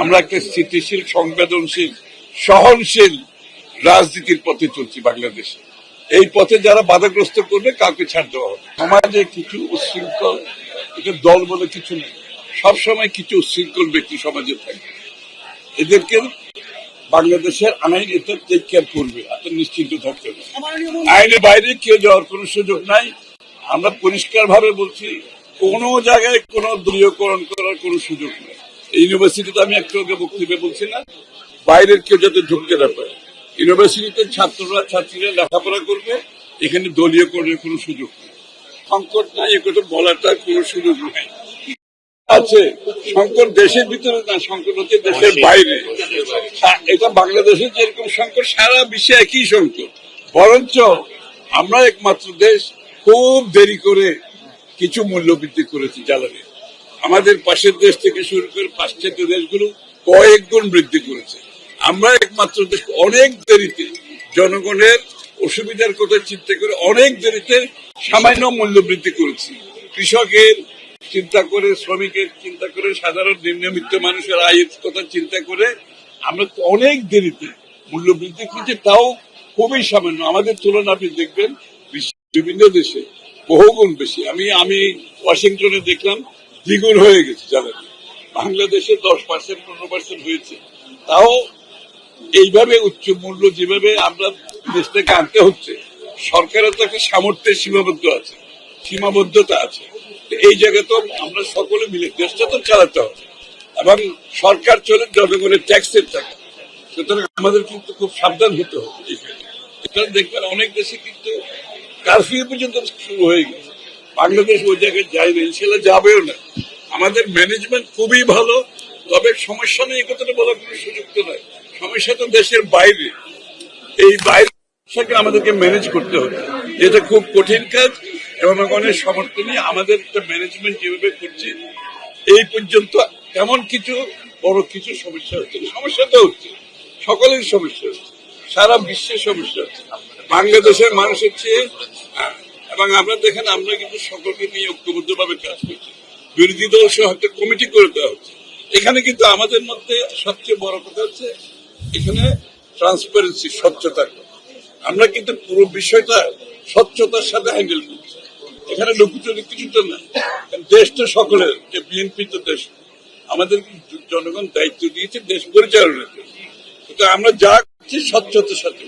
আমরা একটা স্থিতিশীল, সংবেদনশীল, সহনশীল রাজনীতির পথে চলছি বাংলাদেশে। এই পথে যারা বাধাগ্রস্ত করবে কাউকে ছাড় দেওয়া হবে। সমাজে কিছু উচ্ছৃঙ্খল, এটা দল বলে কিছু নেই, সবসময় কিছু উচ্ছৃঙ্খল ব্যক্তি সমাজে থাকে। এদেরকে বাংলাদেশের আইন এটা টেক কেয়ার করবে, এত নিশ্চিন্ত থাকতে হবে। আইনের বাইরে কেউ যাওয়ার কোন সুযোগ নাই। আমরা পরিষ্কার ভাবে বলছি, কোন জায়গায় কোন দলীয়করণ করার কোন সুযোগ নেই। ইউনিভার্সিটিতে আমি একটু আগে বক্তব্যে বলছি না, বাইরের কেউ যাতে ঢুকতে না পারে। ইউনিভার্সিটিতে ছাত্রীরা লেখাপড়া করবে, এখানে দলীয়করণের কোন সুযোগ নেই। সংকট নাই এ কথা বলাটার কোন সুযোগ নেই। আছে সংকট দেশের ভিতরে না, সংকট হচ্ছে দেশের বাইরে। এটা বাংলাদেশের যেরকম সংকট, সারা বিশ্বে একই সংকট। বরঞ্চ আমরা একমাত্র দেশ খুব দেরি করে কিছু মূল্য বৃদ্ধি করেছি জ্বালানি। আমাদের পাশের দেশ থেকে শুরু করে পাশ্চাত্য দেশগুলো কয়েক গুণ বৃদ্ধি করেছে। আমরা একমাত্র দেশ অনেক দেরিতে জনগণের অসুবিধার কথা চিন্তা করে অনেক দেরিতে সামান্য মূল্য বৃদ্ধি করেছি। কৃষকের চিন্তা করে, শ্রমিকের চিন্তা করে, সাধারণ নিম্নবিত্ত মানুষের আয়ের কথা চিন্তা করে আমরা অনেক দেরিতে মূল্য বৃদ্ধি করছি, তাও খুবই সামান্য। আমাদের তুলনা আপনি দেখবেন বিভিন্ন দেশে বহুগুণ বেশি। আমি ওয়াশিংটনে দেখলাম দ্বিগুণ হয়ে গেছে জ্বালানি। বাংলাদেশে 10%, 15% হয়েছে। তাও এইভাবে উচ্চ মূল্য যেভাবে আমরা দেশ থেকে আনতে হচ্ছে, সরকারের তো একটা সামর্থ্যের সীমাবদ্ধতা আছে। এই জায়গায় তো আমরা সকলে মিলে দেশটা তো চালাতে হবে, এবং সরকার চলে জনগণের ট্যাক্সের টাকা। সুতরাং আমাদের কিন্তু খুব সাবধান হতে হবে এখানে। এখানে দেখবেন অনেক দেশে কিন্তু কারফিউ পর্যন্ত শুরু হয়ে গেছে। বাংলাদেশ ওই জায়গায় যায় না, ইনশাল্লাহ যাবেও না। আমাদের ম্যানেজমেন্ট খুবই ভালো, তবে সমস্যা নেই কথাটা বলার কোনো সুযোগ তো নয়। সমস্যা তো দেশের বাইরে। এই বাইরে আমাদেরকে ম্যানেজ করতে হবে, যেটা খুব কঠিন কাজ, এবং অনেক সমর্থন নিয়ে আমাদের একটা ম্যানেজমেন্ট যেভাবে করছে এই পর্যন্ত তেমন কিছু বড় কিছু সমস্যা হচ্ছে না। সমস্যা তো হচ্ছে, সকলের সমস্যা হচ্ছে, সারা বিশ্বের সমস্যা হচ্ছে বাংলাদেশের মানুষের চেয়ে। এবং আমরা দেখেন, আমরা কিন্তু সকলকে নিয়ে ঐক্যবদ্ধ ভাবে কাজ করছি। বিরোধী দল সহ একটা কমিটি করে দেওয়া হচ্ছে। এখানে কিন্তু আমাদের মধ্যে সবচেয়ে বড় কথা হচ্ছে এখানে ট্রান্সপারেন্সি, স্বচ্ছতা। আমরা কিন্তু পুরো বিষয়টা স্বচ্ছতার সাথে হ্যান্ডেল করছি। এখানে লুকুচুরি কিছু তো না। দেশ তো সকলের, যে বিএনপি তো দেশ, আমাদের জনগণ দায়িত্ব দিয়েছে দেশ পরিচালনার জন্য। আমরা যা করছি স্বচ্ছতার সাথে।